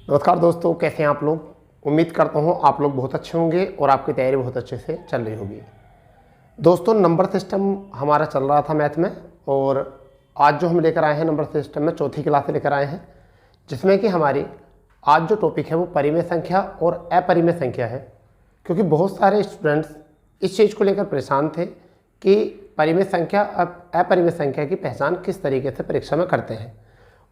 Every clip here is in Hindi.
नमस्कार दोस्तों, कैसे हैं आप लोग। उम्मीद करता हूँ आप लोग बहुत अच्छे होंगे और आपकी तैयारी बहुत अच्छे से चल रही होगी। दोस्तों, नंबर सिस्टम हमारा चल रहा था मैथ में, और आज जो हम लेकर आए हैं नंबर सिस्टम में चौथी क्लास से लेकर आए हैं, जिसमें कि हमारी आज जो टॉपिक है वो परिमेय संख्या और अपरिमेय संख्या है। क्योंकि बहुत सारे स्टूडेंट्स इस चीज़ को लेकर परेशान थे कि परिमेय संख्या अपरिमेय संख्या की पहचान किस तरीके से परीक्षा में करते हैं,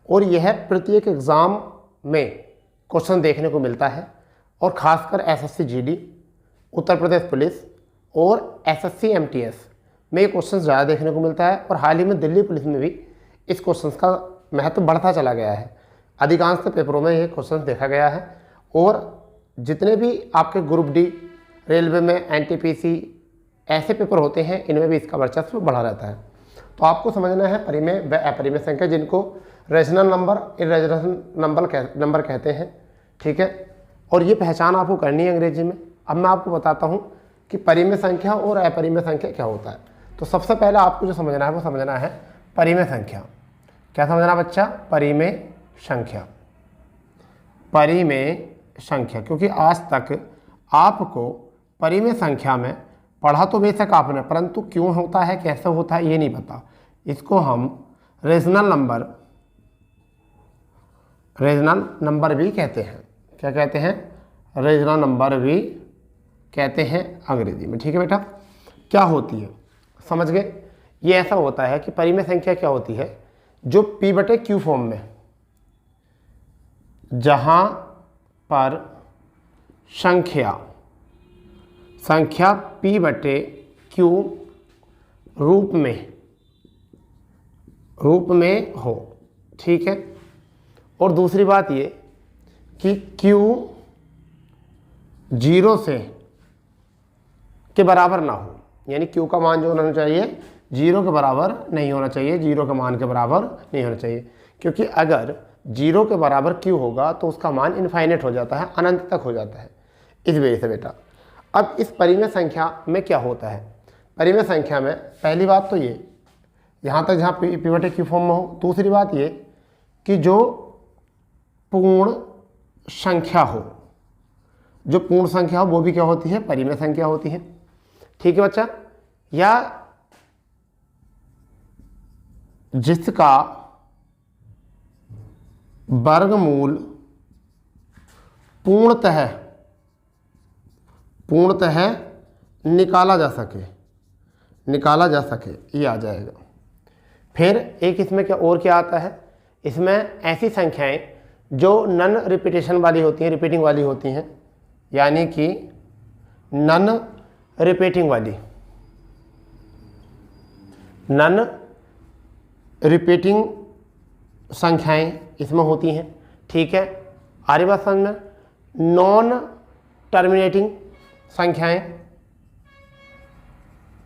और यह प्रत्येक एग्ज़ाम में क्वेश्चन देखने को मिलता है। और ख़ासकर SSC GD, Uttar Pradesh police और एसएससी एमटीएस में ये क्वेश्चन ज़्यादा देखने को मिलता है। और हाल ही में दिल्ली पुलिस में भी इस क्वेश्चन का महत्व बढ़ता चला गया है। अधिकांश पेपरों में ये क्वेश्चन देखा गया है, और जितने भी आपके ग्रुप डी, रेलवे में, एनटीपीसी ऐसे पेपर होते हैं, इनमें भी इसका वर्चस्व बढ़ा रहता है। तो आपको समझना है परिमेय व अपरिमेय संख्या, जिनको रेशनल नंबर, इरेशनल नंबर कहते हैं, ठीक है। और ये पहचान आपको करनी है अंग्रेजी में। अब मैं आपको बताता हूँ कि परिमेय संख्या और अपरिमेय संख्या क्या होता है। तो सबसे पहले आपको जो समझना है वो समझना है परिमेय संख्या। क्या समझना बच्चा? परिमेय संख्या। परिमेय संख्या, क्योंकि आज तक आपको परिमेय संख्या में पढ़ा तो बेशक आपने, परंतु क्यों होता है, कैसे होता है, ये नहीं पता। इसको हम रेशनल नंबर भी कहते हैं। क्या कहते हैं? रेशनल नंबर भी कहते हैं अंग्रेजी में, ठीक है बेटा। क्या होती है समझ गए? ये ऐसा होता है कि परिमेय संख्या क्या होती है, जो P/Q फॉर्म में, जहां पर संख्या P/Q रूप में हो, ठीक है। और दूसरी बात ये कि Q 0 से के बराबर ना हो, यानी Q का मान जो होना चाहिए 0 के बराबर नहीं होना चाहिए, 0 के मान के बराबर नहीं होना चाहिए। क्योंकि अगर 0 के बराबर Q होगा तो उसका मान इनफाइनाइट हो जाता है, अनंत तक हो जाता है। इस वजह से बेटा अब इस परिमेय संख्या में क्या होता है, परिमेय संख्या में पहली बात तो ये, यहाँ तक जहाँ P/Q फॉर्म में हो। दूसरी बात ये कि जो पूर्ण संख्या हो, जो पूर्ण संख्या हो वो भी क्या होती है? परिमेय संख्या होती है, ठीक है बच्चा। या जिसका वर्गमूल पूर्णतः निकाला जा सके, ये आ जाएगा। फिर एक इसमें क्या आता है, इसमें ऐसी संख्याएं जो नन रिपीटेशन वाली होती हैं, रिपीटिंग वाली होती हैं, यानी कि नन रिपीटिंग संख्याएं इसमें होती हैं, ठीक है। आरी बात समझ में? नॉन टर्मिनेटिंग संख्याएं,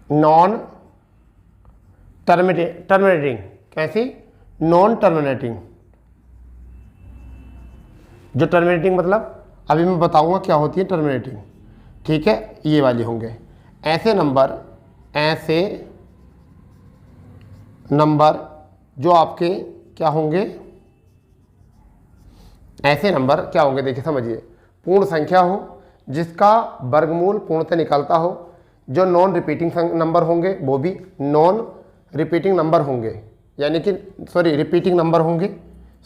नॉन टर्मिनेटिंग कैसी? Non terminating. जो टर्मिनेटिंग मतलब अभी मैं बताऊंगा क्या होती है टर्मिनेटिंग, ठीक है। ये वाली होंगे ऐसे नंबर जो आपके क्या होंगे, ऐसे नंबर क्या होंगे, देखिए समझिए। पूर्ण संख्या हो जिसका वर्गमूल पूर्णतः निकलता हो, जो नॉन रिपीटिंग नंबर होंगे वो भी नॉन रिपीटिंग नंबर होंगे, यानी कि रिपीटिंग नंबर होंगे,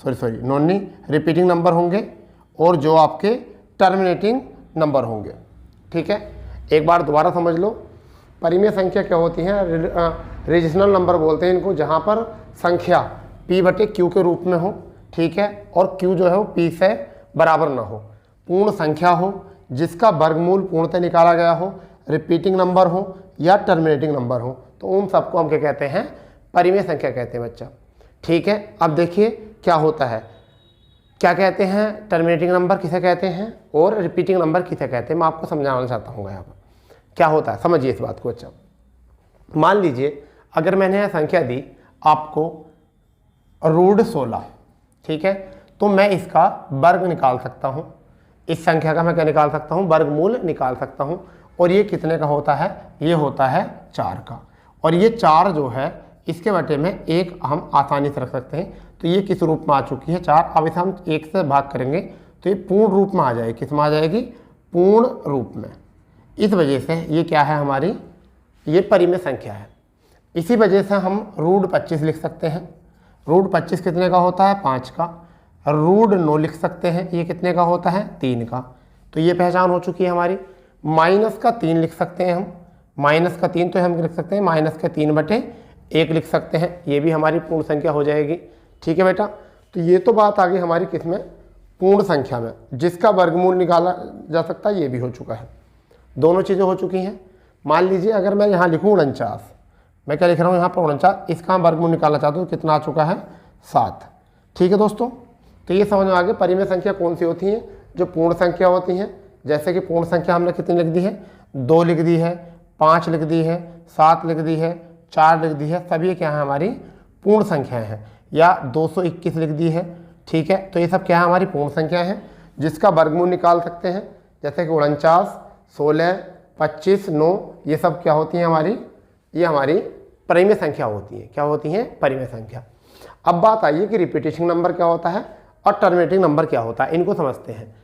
नॉन नहीं रिपीटिंग नंबर होंगे, और जो आपके टर्मिनेटिंग नंबर होंगे, ठीक है। एक बार दोबारा समझ लो, परिमेय संख्या क्या होती है? रेशनल नंबर बोलते हैं इनको, जहाँ पर संख्या P/Q के रूप में हो, ठीक है, और Q जो है वो P से बराबर ना हो। पूर्ण संख्या हो जिसका वर्गमूल पूर्णतः निकाला गया हो, रिपीटिंग नंबर हो या टर्मिनेटिंग नंबर हो, तो उन सबको हम क्या कहते हैं? परिमेय संख्या कहते हैं बच्चा, ठीक है। अब देखिए क्या होता है, क्या कहते हैं टर्मिनेटिंग नंबर किसे कहते हैं और रिपीटिंग नंबर किसे कहते हैं, मैं आपको समझाना चाहता हूँ यहाँ पर क्या होता है। समझिए इस बात को बच्चा। मान लीजिए अगर मैंने यह संख्या दी आपको √16, ठीक है, तो मैं इसका वर्ग निकाल सकता हूँ, इस संख्या का मैं क्या निकाल सकता हूँ? वर्गमूल निकाल सकता हूँ। और ये कितने का होता है? ये होता है 4 का। और ये 4 जो है इसके बटे में 1 हम आसानी से रख सकते हैं। तो ये किस रूप में आ चुकी है? 4। अब इसे हम 1 से भाग करेंगे तो ये पूर्ण रूप में आ जाएगी। किस में आ जाएगी? पूर्ण रूप में। इस वजह से ये क्या है हमारी, ये परिमेय संख्या है। इसी वजह से हम √25 लिख सकते हैं। √25 कितने का होता है? 5 का। √9 लिख सकते हैं, ये कितने का होता है? 3 का। तो ये पहचान हो चुकी है हमारी। -3 लिख सकते हैं हम, -3 तो हम लिख सकते हैं -3/1 लिख सकते हैं, ये भी हमारी पूर्ण संख्या हो जाएगी। ठीक है बेटा, तो ये तो बात आ गई हमारी किस में? पूर्ण संख्या में, जिसका वर्गमूल निकाला जा सकता है, ये भी हो चुका है। दोनों चीज़ें हो चुकी हैं। मान लीजिए अगर मैं यहाँ लिखूँ 49, मैं क्या लिख रहा हूँ यहाँ पर 49, इसका हम वर्गमूल निकालना चाहता हूँ, कितना आ चुका है? 7। ठीक है दोस्तों, तो ये समझ में आ गया परिमेय संख्या कौन सी होती हैं? जो पूर्ण संख्या होती हैं। जैसे कि पूर्ण संख्या हमने कितनी लिख दी है? 2 लिख दी है, 5 लिख दी है, 7 लिख दी है, 4 लिख दी है, सभी क्या है? हमारी पूर्ण संख्याएं हैं। या 221 लिख दी है। ठीक है, तो ये सब क्या है? हमारी पूर्ण संख्या है, जिसका वर्गमूल निकाल सकते हैं। जैसे कि 49, 16, 25, 9, ये सब क्या होती हैं हमारी? ये हमारी परिमेय संख्या होती है। क्या होती हैं? परिमेय संख्या। अब बात आई है कि रिपीटेशन नंबर क्या होता है और टर्मिनेटिंग नंबर क्या होता है, इनको समझते हैं।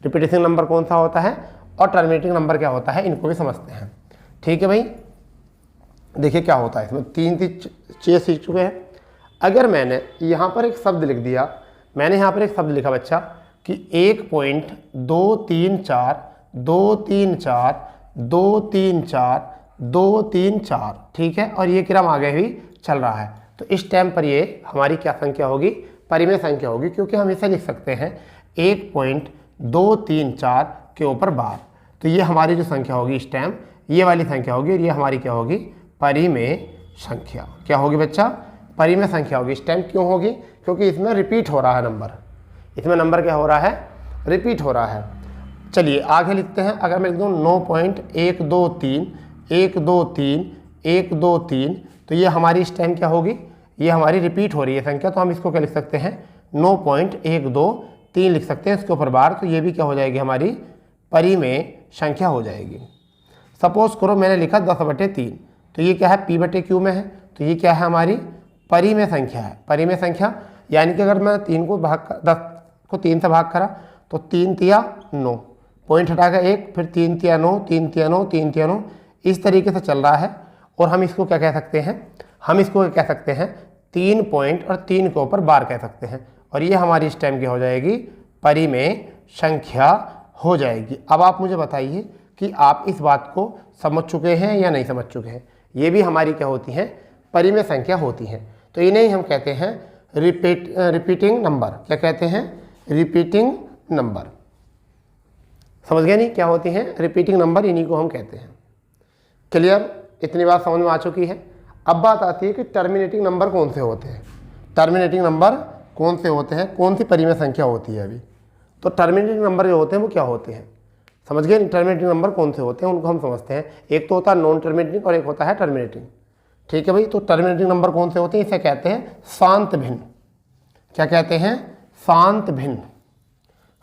रिपीटेशन नंबर कौन सा होता है और टर्मिनेटिंग नंबर क्या होता है, इनको भी समझते हैं। ठीक है भाई, देखिए क्या होता है इसमें। 3 चीज़ सीख चुके हैं। अगर मैंने यहाँ पर एक शब्द लिख दिया, मैंने यहाँ पर एक शब्द लिखा बच्चा कि 1.234 234 234 234, ठीक है, और ये क्रम आगे भी चल रहा है, तो इस टाइम पर ये हमारी क्या संख्या होगी? परिमेय संख्या होगी, क्योंकि हम इसे लिख सकते हैं 1.234 के ऊपर बार। तो ये हमारी जो संख्या होगी इस टाइम, ये वाली संख्या होगी, और ये हमारी क्या होगी? परिमेय संख्या। क्या होगी बच्चा? परिमेय संख्या होगी। इस टाइम क्यों होगी? क्योंकि इसमें रिपीट हो रहा है नंबर। इसमें नंबर क्या हो रहा है? रिपीट हो रहा है। चलिए आगे लिखते हैं। अगर मैं लिख दूँ 9.123 123 123, तो ये हमारी इस टाइम क्या होगी? ये हमारी रिपीट हो रही है संख्या, तो हम इसको क्या लिख सकते हैं? 9.123 लिख सकते हैं इसके ऊपर बार। तो ये भी क्या हो जाएगी? हमारी परिमेय संख्या हो जाएगी। सपोज करो मैंने लिखा 10/3, तो ये क्या है? P/Q में है, तो ये क्या है? हमारी परिमेय संख्या है। परिमेय संख्या यानी कि अगर मैं 10 को 3 से भाग करा तो 3 तिया 9, पॉइंट हटा कर 1, फिर 3 तिया 9 3 तिया 9 3 तिया 9, इस तरीके से चल रहा है। और हम इसको क्या कह सकते हैं? हम इसको कह सकते हैं 3 पॉइंट और 3 के ऊपर बार कह सकते हैं, और ये हमारी इस टाइम की हो जाएगी? परिमेय संख्या हो जाएगी। अब आप मुझे बताइए कि आप इस बात को समझ चुके हैं या नहीं समझ चुके हैं? ये भी हमारी क्या होती हैं? परिमेय संख्या होती हैं। तो इन्हें ही हम कहते हैं रिपीटिंग नंबर। क्या कहते हैं? Repeating number. समझ गए नहीं क्या होती हैं? रिपीटिंग नंबर, इन्हीं को हम कहते हैं। क्लियर? इतनी बात समझ में आ चुकी है। अब बात आती है कि टर्मिनेटिंग नंबर कौन से होते हैं। टर्मिनेटिंग नंबर कौन से होते हैं? कौन सी परिमेय संख्या होती है अभी? तो टर्मिनेटिंग नंबर जो होते हैं वो क्या होते हैं? समझ गए? टर्मिनेटिंग नंबर कौन से होते हैं उनको हम समझते हैं। एक तो होता है नॉन टर्मिनेटिंग और एक होता है टर्मिनेटिंग। ठीक है भाई, तो टर्मिनेटिंग नंबर कौन से होते हैं? इसे कहते हैं शांत भिन्न। क्या कहते हैं? शांत भिन्न।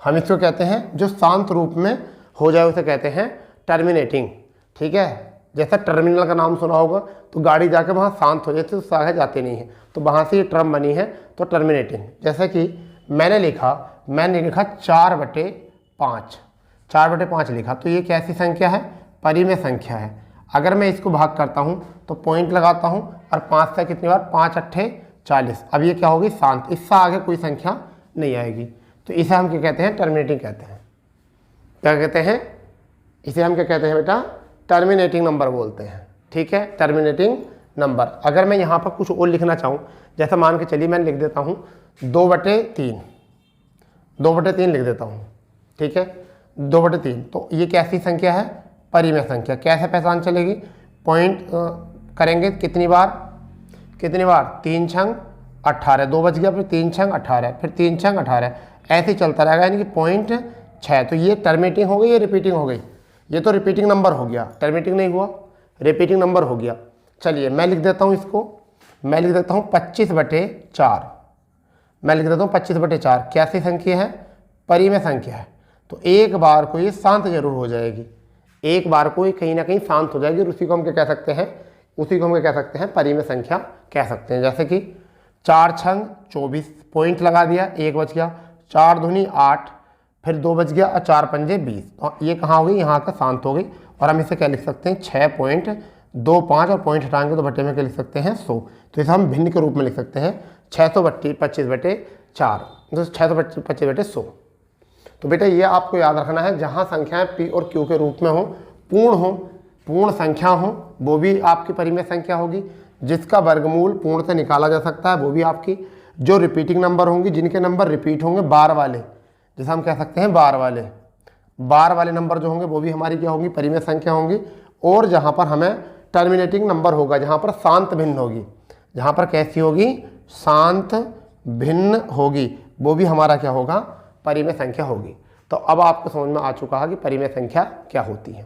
हम इसको कहते हैं जो शांत रूप में हो जाए उसे कहते हैं टर्मिनेटिंग। ठीक है, जैसा टर्मिनल का नाम सुना होगा, तो गाड़ी जाकर वहाँ शांत हो जाती है, तो आगे जाते नहीं है, तो वहाँ से ये टर्म बनी है, तो टर्मिनेटिंग। जैसे कि मैंने लिखा 4/5, 4/5 लिखा, तो ये कैसी संख्या है? परिमेय संख्या है। अगर मैं इसको भाग करता हूँ तो पॉइंट लगाता हूँ, और 5 से कितनी बार? 5 8 40। अब ये क्या होगी? शांत। इससे आगे कोई संख्या नहीं आएगी, तो इसे हम क्या कहते हैं? टर्मिनेटिंग कहते हैं। क्या कहते हैं? इसे हम क्या कहते हैं बेटा? टर्मिनेटिंग नंबर बोलते हैं। ठीक है, टर्मिनेटिंग नंबर। अगर मैं यहाँ पर कुछ और लिखना चाहूँ, जैसे मान के चलिए मैं लिख देता हूँ 2/3, 2/3 लिख देता हूँ। ठीक है, 2/3, तो ये कैसी संख्या है? परिमेय संख्या। कैसे पहचान चलेगी? पॉइंट करेंगे कितनी बार? 3 छंग 18, 2 बच गया, फिर 3 छंग 18, फिर 3 छंग 18, ऐसे ही चलता रहेगा, यानी कि 0.6। तो ये टर्मिनेटिंग हो गई, ये रिपीटिंग हो गई। ये तो रिपीटिंग नंबर हो गया, टर्मिनेटिंग नहीं हुआ, रिपीटिंग नंबर हो गया। चलिए मैं लिख देता हूँ इसको, मैं लिख देता हूँ 25/4। मैं लिख देता हूँ 25/4 कैसी संख्या है? परिमेय संख्या है। तो एक बार को ये शांत जरूर हो जाएगी, एक बार को ये कहीं ना कहीं शांत हो जाएगी, और उसी को हम क्या कह सकते हैं? उसी को हम क्या कह सकते हैं? परिमेय संख्या कह सकते हैं। जैसे कि 4 छंग 24, पॉइंट लगा दिया, 1 बच गया, 4 दूनी 8, फिर 2 बच गया और 4 पंजे 20, तो ये कहाँ हो गई, यहाँ का शांत हो गई। और हम इसे क्या लिख सकते हैं 6.25 और पॉइंट हटाएंगे तो बटे में क्या लिख सकते हैं 100। तो इसे हम भिन्न के रूप में लिख सकते हैं 625/4, तो 625/100। तो बेटा ये आपको याद रखना है, जहाँ संख्याएं पी और क्यू के रूप में हो, पूर्ण संख्या हो, वो भी आपकी परिमेय संख्या होगी। जिसका वर्गमूल पूर्ण से निकाला जा सकता है वो भी आपकी, जो रिपीटिंग नंबर होंगी, जिनके नंबर रिपीट होंगे बार वाले, जैसे हम कह सकते हैं बार वाले नंबर जो होंगे वो भी हमारी क्या होंगी, परिमेय संख्या होंगी। और जहाँ पर हमें टर्मिनेटिंग नंबर होगा, जहाँ पर शांत भिन्न होगी, जहाँ पर कैसी होगी, शांत भिन्न होगी, वो भी हमारा क्या होगा, परिमेय संख्या होगी। तो अब आपको समझ में आ चुका है कि परिमेय संख्या क्या होती है,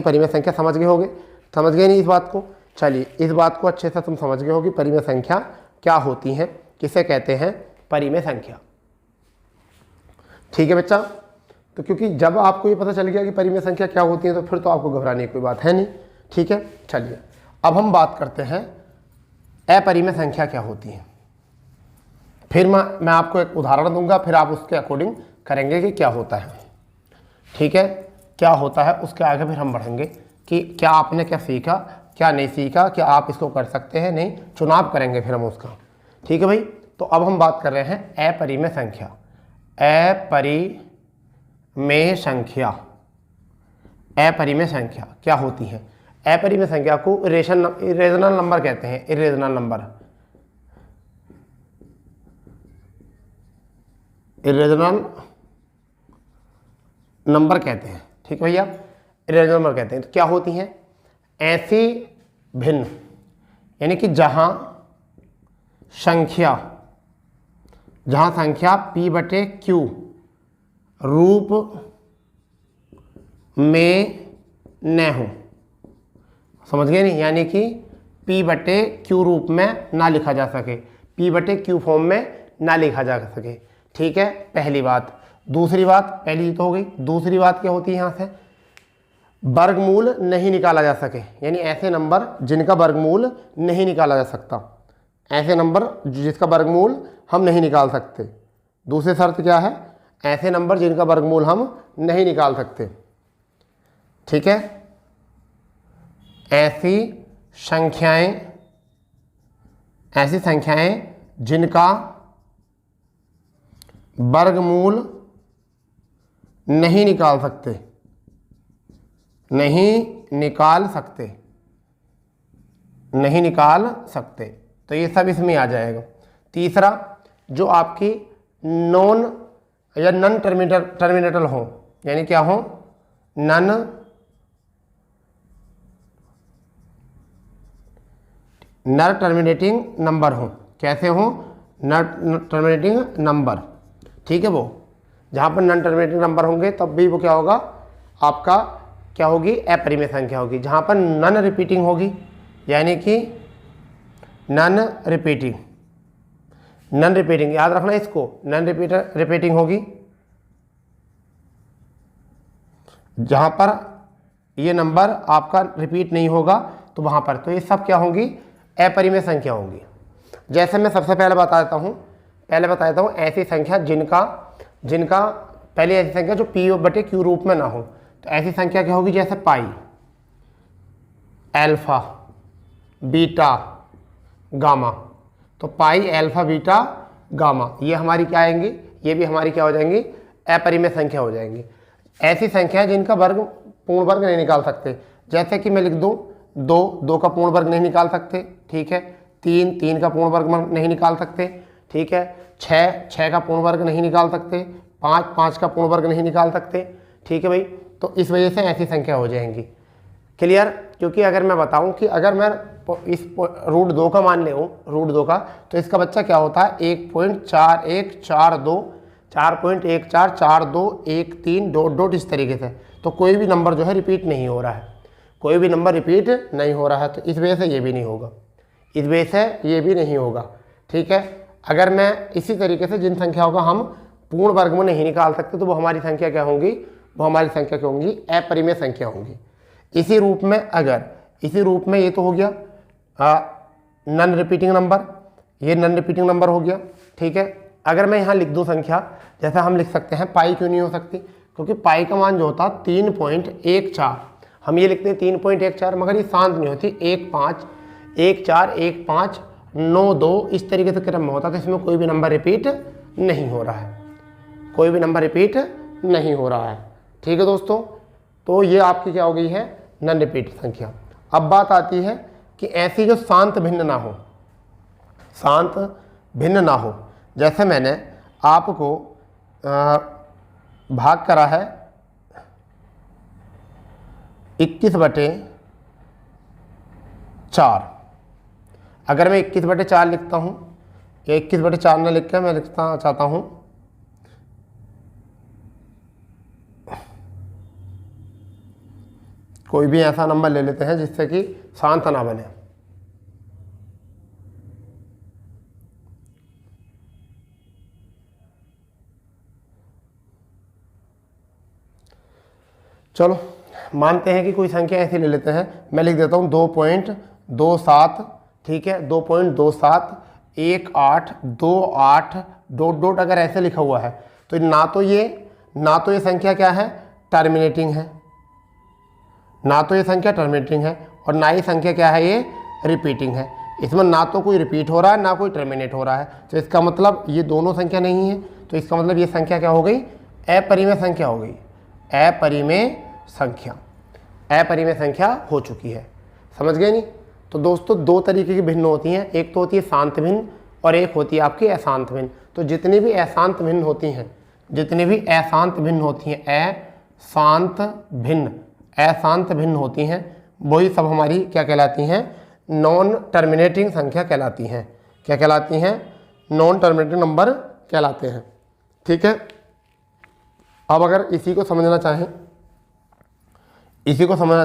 परिमेय संख्या। समझ गए नहीं इस बात को? चलिए, इस बात को अच्छे से तुम समझ गए हो कि परिमेय संख्या क्या होती है, किसे कहते हैं परिमेय संख्या। ठीक है बच्चा, तो क्योंकि जब आपको ये पता चल गया कि परिमेय संख्या क्या होती है तो फिर तो आपको घबराने की कोई बात है नहीं। ठीक है, चलिए अब हम बात करते हैं अपरिमेय संख्या क्या होती है। फिर मैं आपको एक उदाहरण दूंगा, फिर आप उसके अकॉर्डिंग करेंगे कि क्या होता है। ठीक है, क्या होता है, उसके आगे फिर हम बढ़ेंगे कि क्या आपने क्या सीखा, क्या नहीं सीखा, क्या आप इसको कर सकते हैं, नहीं, चुनाव करेंगे फिर हम उसका। ठीक है भाई, तो अब हम बात कर रहे हैं अपरिमेय संख्या। अपरिमेय संख्या क्या होती है? अपरिमेय संख्या को इरेशनल नंबर कहते हैं। इरेशनल नंबर कहते हैं। ठीक है भैया, इरेशनल नंबर कहते हैं। तो क्या होती हैं? ऐसी भिन्न, यानी कि जहां संख्या p/q रूप में न हो। समझ गए नहीं? यानी कि p/q रूप में ना लिखा जा सके, p/q फॉर्म में ना लिखा जा सके। ठीक है, पहली बात। दूसरी बात, पहली तो हो गई, दूसरी बात क्या होती है, यहाँ से वर्गमूल नहीं निकाला जा सके, यानी ऐसे नंबर जिनका वर्गमूल नहीं निकाला जा सकता, ऐसे नंबर जिसका वर्गमूल हम नहीं निकाल सकते। दूसरी शर्त क्या है? ऐसे नंबर जिनका वर्गमूल हम नहीं निकाल सकते। ठीक है, ऐसी संख्याएं जिनका वर्गमूल नहीं निकाल सकते, तो ये सब इसमें आ जाएगा। तीसरा, जो आपकी नॉन या नन टर्मिनेटल हो, यानी क्या हो, नन टर्मिनेटिंग नंबर हो। कैसे हो? None terminating number. ठीक है, वो जहाँ पर नन टर्मिनेटिंग नंबर होंगे तब भी वो क्या होगा, आपका क्या होगी, अपरिमेय संख्या होगी। जहाँ पर नन रिपीटिंग होगी, यानी कि नन रिपीटिंग याद रखना इसको, नन रिपीटिंग होगी, जहाँ पर ये नंबर आपका रिपीट नहीं होगा तो वहाँ पर, तो ये सब क्या होंगी, अपरिमेय संख्या होंगी। जैसे मैं सबसे पहले बताता हूँ ऐसी संख्या जिनका पहले ऐसी संख्या जो p/q रूप में ना हो। तो ऐसी संख्या क्या होगी, जैसे पाई, अल्फा, बीटा, गामा। तो पाई, अल्फा, बीटा, गामा, ये हमारी क्या आएंगी, ये भी हमारी क्या हो जाएंगी, अपरिमेय संख्या हो जाएंगी। ऐसी संख्या जिनका पूर्ण वर्ग नहीं निकाल सकते, जैसे कि मैं लिख दूं 2 का पूर्ण वर्ग नहीं निकाल सकते। ठीक है, 3 का पूर्ण वर्ग नहीं निकाल सकते। ठीक है, 6 का पूर्ण वर्ग नहीं निकाल सकते, 5 का पूर्ण वर्ग नहीं निकाल सकते। ठीक है भाई, तो इस वजह से ऐसी संख्या हो जाएंगी। क्लियर? क्योंकि अगर मैं बताऊं कि अगर मैं इस √2 का मान ले √2 का, तो इसका बच्चा क्या होता है, 1.4142, 4.1442, 1 3 ... इस तरीके से। तो कोई भी नंबर जो है रिपीट नहीं हो रहा है, तो इस वजह से ये भी नहीं होगा। ठीक है, अगर मैं इसी तरीके से जिन संख्याओं का हम पूर्ण वर्ग में नहीं निकाल सकते तो वो हमारी संख्या क्या होंगी, अपरिमेय संख्या होंगी। इसी रूप में ये तो हो गया नन रिपीटिंग नंबर, ये नन रिपीटिंग नंबर हो गया। ठीक है, अगर मैं यहाँ लिख दूँ संख्या, जैसे हम लिख सकते हैं पाई क्यों नहीं हो सकती, क्योंकि पाई का मान जो होता 3.14, हम ये लिखते हैं 3.14, मगर ये शांत नहीं होती, 1 5 1 4 1 5 9 2 इस तरीके से क्रम में होता, तो इसमें कोई भी नंबर रिपीट नहीं हो रहा है, कोई भी नंबर रिपीट नहीं हो रहा है। ठीक है दोस्तों, तो ये आपकी क्या हो गई है, नॉन रिपीट संख्या। अब बात आती है कि ऐसी जो शांत भिन्न ना हो, शांत भिन्न ना हो, जैसे मैंने आपको भाग करा है 21/4, अगर मैं 21/4 लिखता हूँ, या 21/4 न लिख कर मैं लिखता चाहता हूँ कोई भी ऐसा नंबर ले लेते हैं जिससे कि शांत ना बने। चलो मानते हैं कि कोई संख्या ऐसी ले लेते हैं, मैं लिख देता हूँ 2.27, ठीक है, 2.27 1 8 2 8 डॉट डॉट, अगर ऐसे लिखा हुआ है तो ना तो ये संख्या क्या है, टर्मिनेटिंग है, ना तो ये संख्या टर्मिनेटिंग है, और ना ही संख्या क्या है, ये रिपीटिंग है। इसमें ना तो कोई रिपीट हो रहा है ना कोई टर्मिनेट हो रहा है, तो इसका मतलब ये दोनों संख्या नहीं है, तो इसका मतलब ये संख्या क्या हो गई, अपरिमेय संख्या हो गई, अपरिमेय संख्या, अपरिमेय संख्या हो चुकी है। समझ गए नहीं? तो दोस्तों दो तरीके की भिन्न होती हैं, एक तो होती है शांत भिन्न और एक होती है आपकी अशांत भिन्न। तो जितनी भी अशांत भिन्न होती हैं, जितनी भी अशांत भिन्न होती हैं, अशांत भिन्न होती हैं, वही सब हमारी क्या कहलाती हैं, नॉन टर्मिनेटिंग संख्या कहलाती हैं। क्या कहलाती हैं? नॉन टर्मिनेटिंग नंबर कहलाते हैं। ठीक है, अब अगर इसी को समझना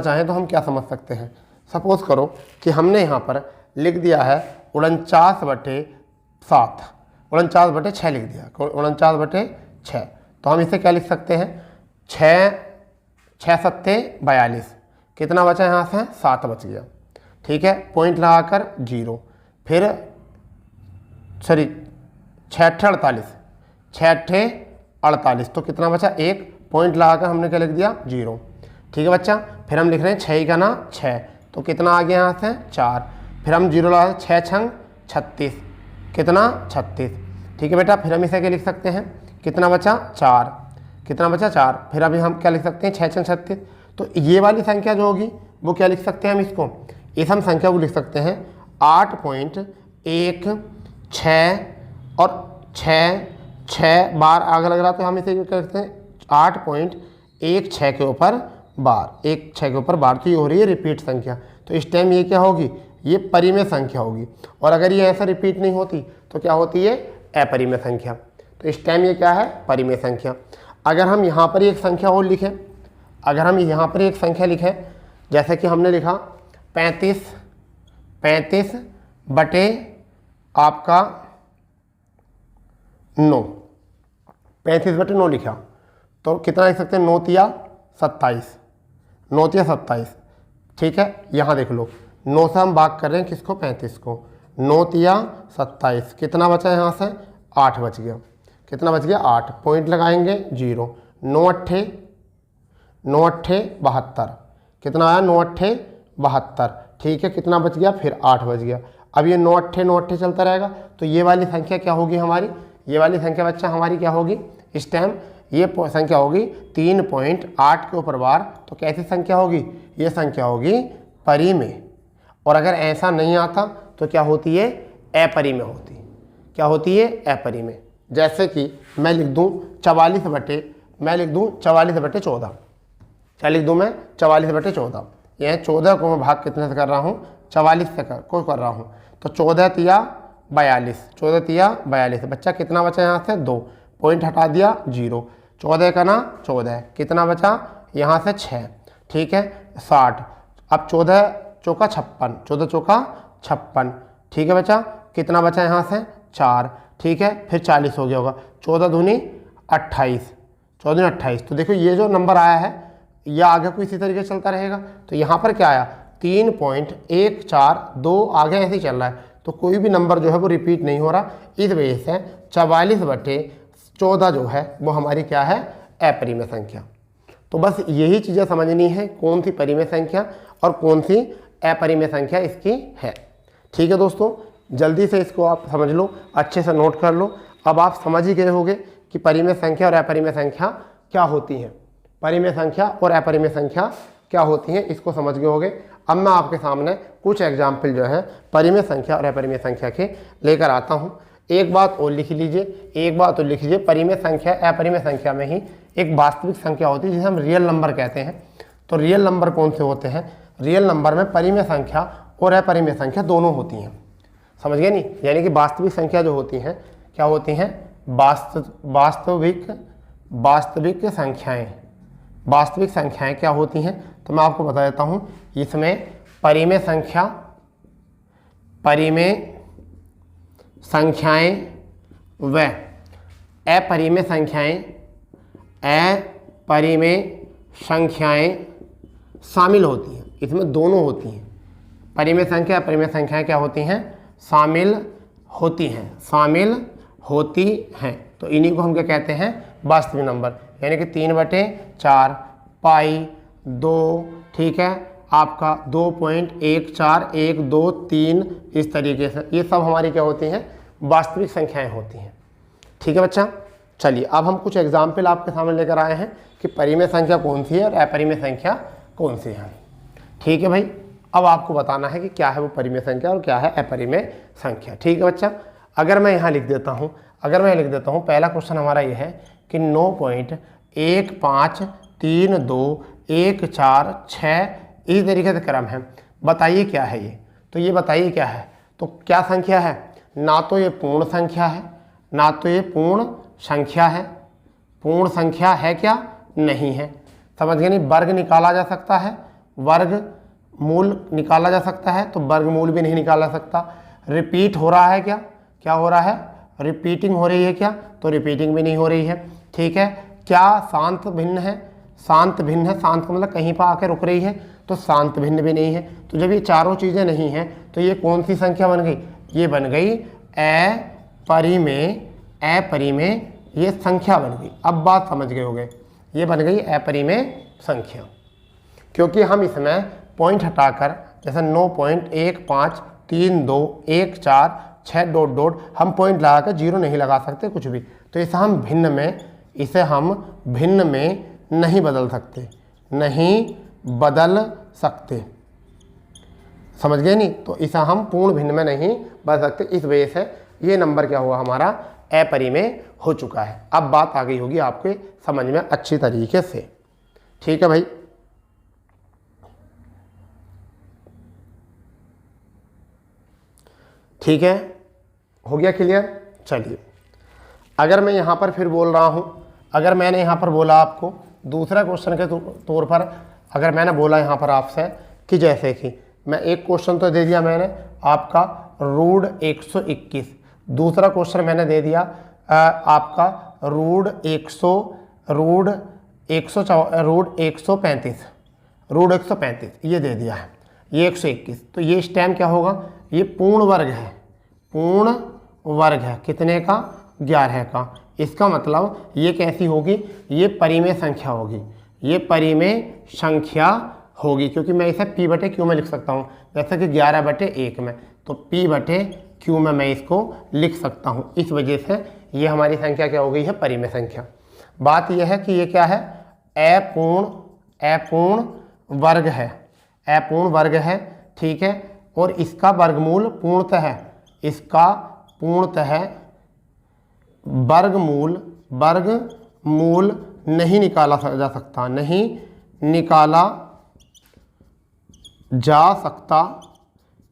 चाहें तो हम क्या समझ सकते हैं। सपोज करो कि हमने यहाँ पर लिख दिया है 49/7, 49/6 लिख दिया, 49/6, तो हम इसे क्या लिख सकते हैं, 6 7 42, कितना बचा यहाँ से, 7 बच गया। ठीक है, पॉइंट लगाकर 0, फिर 6 8 48, 6 8 48, तो कितना बचा, 1, पॉइंट लगाकर हमने क्या लिख दिया, 0। ठीक है बच्चा, फिर हम लिख रहे हैं 6 का ना 6, तो कितना आ गया यहाँ से, 4, फिर हम 0 लगा 6 6 36, कितना, 36। ठीक है बेटा, फिर हम इसे क्या लिख सकते हैं, कितना बचा, 4, कितना बचा, 4, फिर अभी हम क्या लिख सकते हैं, 6 6 36। तो ये वाली संख्या जो होगी वो क्या लिख सकते हैं हम इसको, इस हम संख्या को लिख सकते हैं 8.16 और 6 बार आगे लग रहा, तो हम इसे क्या लिखते हैं 8.16 के ऊपर बार, 1 6 के ऊपर बार, तो ये हो रही है रिपीट संख्या। तो इस टाइम ये क्या होगी, ये परिमेय संख्या होगी, और अगर ये ऐसा रिपीट नहीं होती तो क्या होती है, अपरिमेय संख्या। तो इस टाइम ये क्या है, परिमेय संख्या। अगर हम यहाँ पर एक संख्या और लिखें, अगर हम यहाँ पर एक संख्या लिखें, जैसे कि हमने लिखा 35 बटे आपका 9, 35/9 लिखा, तो कितना लिख सकते हैं, 9 तिया 27, 9 तिया 27। ठीक है, यहाँ देख लो, 9 से हम भाग कर रहे हैं किसको, 35 को, 9 तिया 27, कितना बचा यहाँ से, 8 बच गया, कितना बच गया, 8, पॉइंट लगाएंगे 0, 9 8 72, कितना आया, 9 8 72। ठीक है, कितना बच गया, फिर 8 बच गया। अब ये 9 8 चलता रहेगा, तो ये वाली संख्या क्या होगी हमारी, ये वाली संख्या बच्चा हमारी क्या होगी, इस टाइम ये संख्या होगी 3.8 के ऊपर बार, तो कैसी संख्या होगी, ये संख्या होगी परिमेय। और अगर ऐसा नहीं आता तो क्या होती है, अपरिमेय होती। क्या होती है, अपरिमेय। जैसे कि मैं लिख दूँ 44/14, क्या लिख दूँ मैं, 44/14, यह 14 को मैं भाग कितने से कर रहा हूँ, 44 से कर रहा हूँ, तो 14 तिया 42, बच्चा कितना बचा यहाँ से, 2, पॉइंट हटा दिया 0, 14 का ना 14, कितना बचा यहाँ से 6। ठीक है, 60, अब 14 चौका 56, ठीक है बच्चा, कितना बचा यहाँ से, 4। ठीक है, फिर 40 हो गया होगा, 14 दूनी 28, 28। तो देखो ये जो नंबर आया है ये आगे को इसी तरीके से चलता रहेगा। तो यहाँ पर क्या आया, 3.142 आगे ऐसे ही चल रहा है, तो कोई भी नंबर जो है वो रिपीट नहीं हो रहा। इस वजह से 44/14 जो है वो हमारी क्या है, अपरिमेय संख्या। तो बस यही चीज़ें समझनी है, कौन सी परिमेय संख्या और कौन सी अपरिमेय संख्या इसकी है। ठीक है दोस्तों, जल्दी से इसको आप समझ लो, अच्छे से नोट कर लो। अब आप समझ ही गए होंगे कि परिमेय संख्या और अपरिमेय संख्या क्या होती हैं। परिमेय संख्या और अपरिमेय संख्या क्या होती हैं इसको समझ गए होंगे। अब मैं आपके सामने कुछ एग्जाम्पल जो है परिमेय संख्या और अपरिमेय संख्या के लेकर आता हूँ। एक बात और लिख लीजिए, परिमेय संख्या अपरिमेय संख्या में ही एक वास्तविक संख्या होती है जिसे हम रियल नंबर कहते हैं। तो रियल नंबर कौन से होते हैं, रियल नंबर में परिमेय संख्या और अपरिमेय संख्या दोनों होती हैं। समझ गए नहीं, यानी कि वास्तविक संख्या जो होती हैं क्या होती हैं, वास्तविक संख्याएं क्या होती हैं। तो मैं आपको बता देता हूँ, इसमें परिमेय संख्याएं व अपरिमेय संख्याएं शामिल होती हैं। इसमें दोनों होती हैं, परिमेय संख्या अपरिमेय संख्याएं क्या होती हैं, शामिल होती हैं। तो इन्हीं को हम क्या कहते हैं, वास्तविक नंबर। यानी कि 3/4 पाई 2, ठीक है, आपका 2.14123 इस तरीके से, ये सब हमारी क्या होती हैं, वास्तविक संख्याएं होती हैं। ठीक है बच्चा, चलिए अब हम कुछ एग्जाम्पल आपके सामने लेकर आए हैं कि परिमेय संख्या कौन सी है और अपरिमेय संख्या कौन सी है। ठीक है भाई, अब आपको बताना है कि क्या है वो परिमेय संख्या और क्या है अपरिमेय संख्या। ठीक है बच्चा, अगर मैं यहाँ लिख देता हूँ, पहला क्वेश्चन हमारा ये है कि 9.1532146 इस तरीके से क्रम है, बताइए क्या है ये। तो ये बताइए क्या है, तो क्या संख्या है, ना तो ये पूर्ण संख्या है, ना तो ये पूर्ण संख्या है। पूर्ण संख्या है क्या, नहीं है। समझ गए नहीं, वर्ग निकाला जा सकता है, वर्गमूल निकाला जा सकता है, तो वर्गमूल भी नहीं निकाला सकता। रिपीट हो रहा है क्या, क्या हो रहा है, रिपीटिंग हो रही है क्या, तो रिपीटिंग भी नहीं हो रही है। ठीक है, क्या शांत भिन्न है, शांत भिन्न है, शांत का मतलब कहीं पर आकर रुक रही है, तो शांत भिन्न भी नहीं है। तो जब ये चारों चीज़ें नहीं हैं तो ये कौन सी संख्या बन गई, ये बन गई अपरिमेय ये संख्या बन गई। अब बात समझ गए होंगे, ये बन गई अपरिमेय संख्या, क्योंकि हम इसमें पॉइंट हटाकर जैसे 9.1532146 ... हम पॉइंट लगाकर 0 नहीं लगा सकते कुछ भी। तो इसे हम भिन्न में नहीं बदल सकते, समझ गए नहीं। तो इसे हम पूर्ण भिन्न में नहीं बदल सकते, इस वजह से ये नंबर क्या हुआ, हमारा अपरिमेय हो चुका है। अब बात आ गई होगी आपके समझ में अच्छी तरीके से। ठीक है भाई, ठीक है, हो गया क्लियर। चलिए अगर मैं यहाँ पर फिर बोल रहा हूँ, अगर मैंने यहाँ पर बोला आपको दूसरा क्वेश्चन के तौर पर, अगर मैंने बोला यहाँ पर आपसे कि जैसे कि मैं एक क्वेश्चन तो दे दिया मैंने आपका रूट 121, दूसरा क्वेश्चन मैंने दे दिया आपका रूट 135 ये दे दिया है, ये 121। तो ये इस टाइम क्या होगा, ये पूर्ण वर्ग है कितने का, 11 का। इसका मतलब ये कैसी होगी, ये परिमेय संख्या होगी, ये परिमेय संख्या होगी, क्योंकि मैं इसे p/q में लिख सकता हूँ, जैसे कि 11/1 में, तो p/q में मैं इसको लिख सकता हूँ। इस वजह से ये हमारी संख्या क्या हो गई है, परिमेय संख्या। बात यह है कि ये क्या है, अपूर्ण वर्ग है, ठीक है, और इसका वर्गमूल पूर्णतः है, इसका पूर्णतः वर्गमूल नहीं निकाला जा सकता,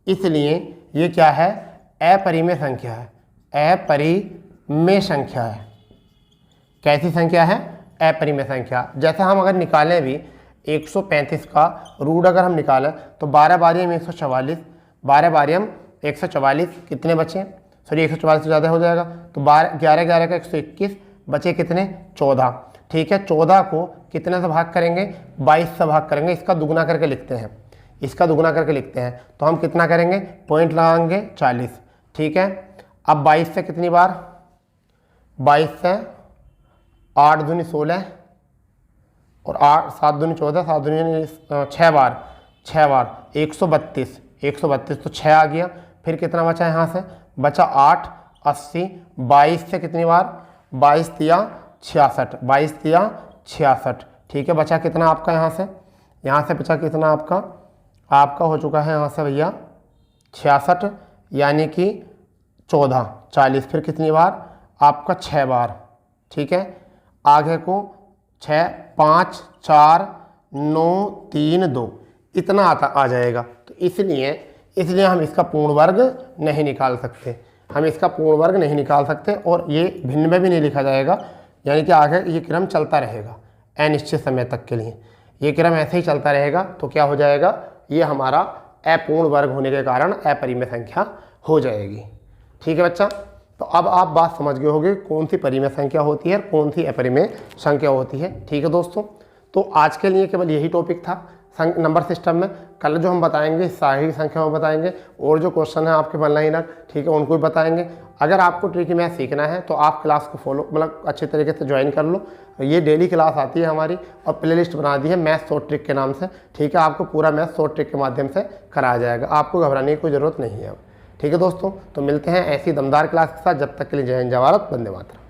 इसलिए ये क्या है, अपरिमेय संख्या है, अपरिमेय संख्या है। कैसी संख्या है, अपरिमेय संख्या। जैसे हम अगर निकालें भी 135 का रूट अगर हम निकालें तो 12 बारियम 144, 12 बारियम 144 कितने बचे, सॉरी 144 से ज़्यादा हो जाएगा, तो 11 का 121 बचे कितने, 14। ठीक है, 14 को कितने से भाग करेंगे, 22 से भाग करेंगे, इसका दुगना करके लिखते हैं, तो हम कितना करेंगे, पॉइंट लगाएंगे 40, ठीक है। अब 22 से कितनी बार, 22 से 8 दूनी 16 और 8 7 दूनी 14, 7 दूनी 6 बार, 6 बार 132, 132 तो 6 आ गया। फिर कितना बचा यहाँ से, बचा 8, 80। 22 से कितनी बार, 22 तिया 66, 22 तिया 66, ठीक है। बचा कितना आपका यहाँ से बचा कितना आपका हो चुका है यहाँ से भैया 66, यानी कि 14, 40। फिर कितनी बार आपका 6 बार, ठीक है। आगे को 6, 5, 4, 9, 3, 2 इतना आ जाएगा। तो इसलिए हम इसका पूर्ण वर्ग नहीं निकाल सकते, हम इसका पूर्ण वर्ग नहीं निकाल सकते और ये भिन्न में भी नहीं लिखा जाएगा, यानी कि आगे ये क्रम चलता रहेगा अनिश्चित समय तक के लिए, ये क्रम ऐसे ही चलता रहेगा। तो क्या हो जाएगा, ये हमारा अपूर्ण वर्ग होने के कारण अपरिमेय संख्या हो जाएगी, ठीक है बच्चा। तो अब आप बात समझ गए होंगे कौन सी परिमेय संख्या होती है और कौन सी अपरिमेय संख्या होती है, ठीक है दोस्तों। तो आज के लिए केवल यही टॉपिक था नंबर सिस्टम में। कल जो हम बताएंगे साही संख्या में बताएंगे, और जो क्वेश्चन है आपके वन लाइनर, ठीक है, उनको भी बताएंगे। अगर आपको ट्रिकी मैथ सीखना है तो आप क्लास को फॉलो अच्छे तरीके से ज्वाइन कर लो। ये डेली क्लास आती है हमारी और प्लेलिस्ट बना दी है मैथ शॉर्ट ट्रिक के नाम से, ठीक है। आपको पूरा मैथ शॉर्ट ट्रिक के माध्यम से कराया जाएगा, आपको घबराने की कोई ज़रूरत नहीं है अब, ठीक है दोस्तों। तो मिलते हैं ऐसी दमदार क्लास के साथ, जब तक के लिए जय हिंद, जय भारत, वंदे मातरम।